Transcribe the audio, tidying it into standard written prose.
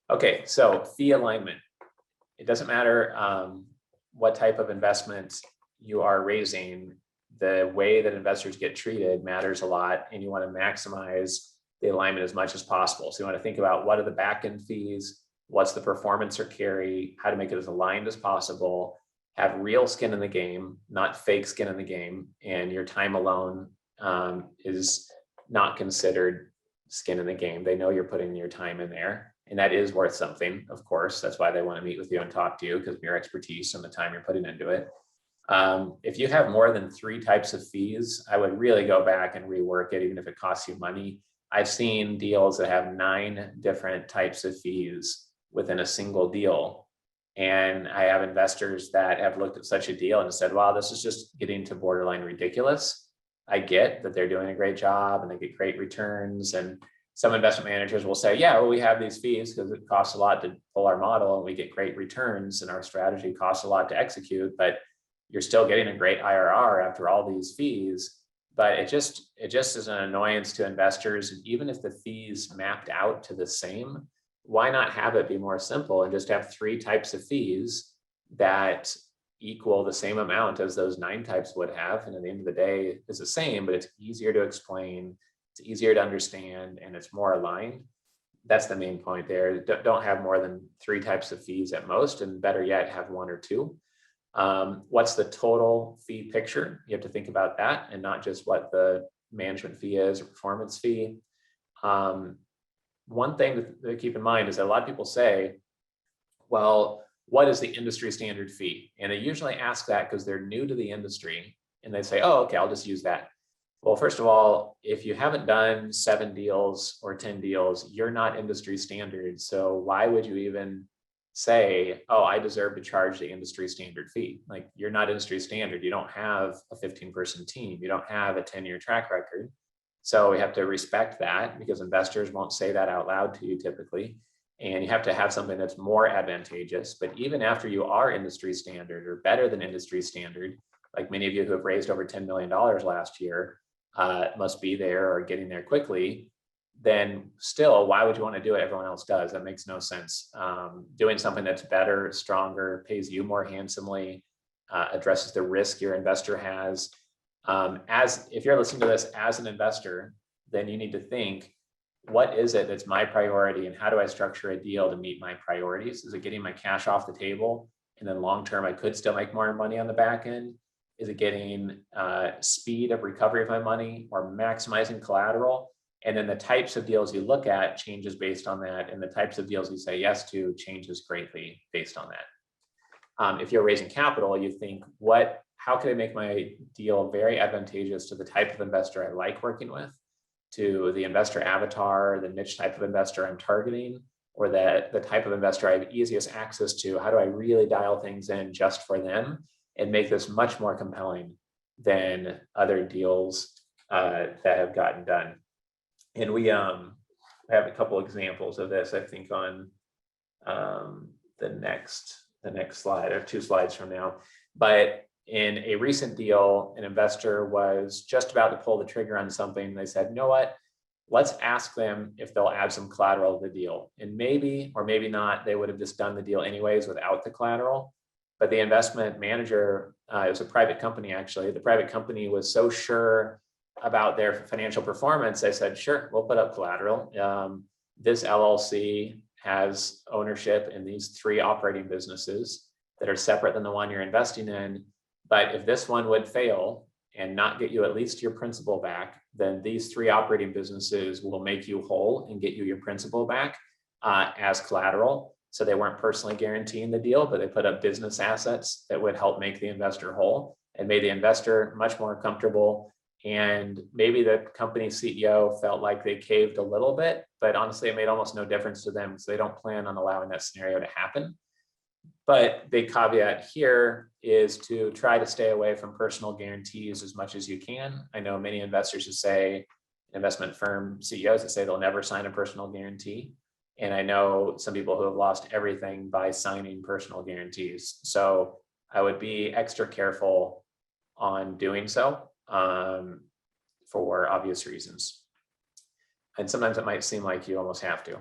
Okay, so fee alignment. It doesn't matter what type of investment you are raising, the way that investors get treated matters a lot, and you want to maximize the alignment as much as possible. So you want to think about what are the back end fees, what's the performance or carry, how to make it as aligned as possible, have real skin in the game, not fake skin in the game, and your time alone is not considered skin in the game. They know you're putting your time in there, and that is worth something, of course. That's why they want to meet with you and talk to you, because of your expertise and the time you're putting into it. If you have more than 3 types of fees, I would really go back and rework it, even if it costs you money. I've seen deals that have 9 different types of fees within a single deal. And I have investors that have looked at such a deal and said, wow, this is just getting to borderline ridiculous. I get that they're doing a great job and they get great returns. And some investment managers will say, yeah, well, we have these fees because it costs a lot to pull our model and we get great returns and our strategy costs a lot to execute, but you're still getting a great IRR after all these fees. But it just is an annoyance to investors. And even if the fees mapped out to the same, why not have it be more simple and just have 3 types of fees that equal the same amount as those 9 types would have? And at the end of the day, it's the same, but it's easier to explain, it's easier to understand, and it's more aligned. That's the main point there. Don't have more than 3 types of fees at most, and better yet, have 1 or 2. What's the total fee picture? You have to think about that and not just what the management fee is or performance fee. One thing to keep in mind is that a lot of people say, well, what is the industry standard fee? And they usually ask that because they're new to the industry and they say, oh, okay, I'll just use that. Well, first of all, if you haven't done 7 deals or 10 deals, you're not industry standard. So why would you even say, oh, I deserve to charge the industry standard fee? Like, you're not industry standard. You don't have a 15-person team. You don't have a 10-year track record. So we have to respect that, because investors won't say that out loud to you typically. And you have to have something that's more advantageous. But even after you are industry standard or better than industry standard, like many of you who have raised over $10 million last year must be there or getting there quickly, then still, why would you want to do what everyone else does? That makes no sense. Doing something that's better, stronger, pays you more handsomely, addresses the risk your investor has. If you're listening to this as an investor, then you need to think, what is it that's my priority, and how do I structure a deal to meet my priorities? Is it getting my cash off the table, and then long-term I could still make more money on the back end? Is it getting speed of recovery of my money, or maximizing collateral? And then the types of deals you look at changes based on that, and the types of deals you say yes to changes greatly based on that. If you're raising capital, you think, how can I make my deal very advantageous to the type of investor I like working with, to the investor avatar, the niche type of investor I'm targeting, or the type of investor I have easiest access to? How do I really dial things in just for them and make this much more compelling than other deals that have gotten done? And we have a couple examples of this, I think, on the next slide, or 2 slides from now. But in a recent deal, an investor was just about to pull the trigger on something. They said, you know what, let's ask them if they'll add some collateral to the deal. And maybe, or maybe not, they would have just done the deal anyways without the collateral. But the investment manager, it was a private company actually, the private company was so sure about their financial performance, they said, sure, we'll put up collateral. This LLC has ownership in these 3 operating businesses that are separate than the one you're investing in. But if this one would fail and not get you at least your principal back, then these 3 operating businesses will make you whole and get you your principal back as collateral. So they weren't personally guaranteeing the deal, but they put up business assets that would help make the investor whole and made the investor much more comfortable. And maybe the company CEO felt like they caved a little bit, but honestly, it made almost no difference to them, because they don't plan on allowing that scenario to happen. But big caveat here is to try to stay away from personal guarantees as much as you can. I know many investors who say, investment firm CEOs that say they'll never sign a personal guarantee. And I know some people who have lost everything by signing personal guarantees. So I would be extra careful on doing so for obvious reasons. And sometimes it might seem like you almost have to.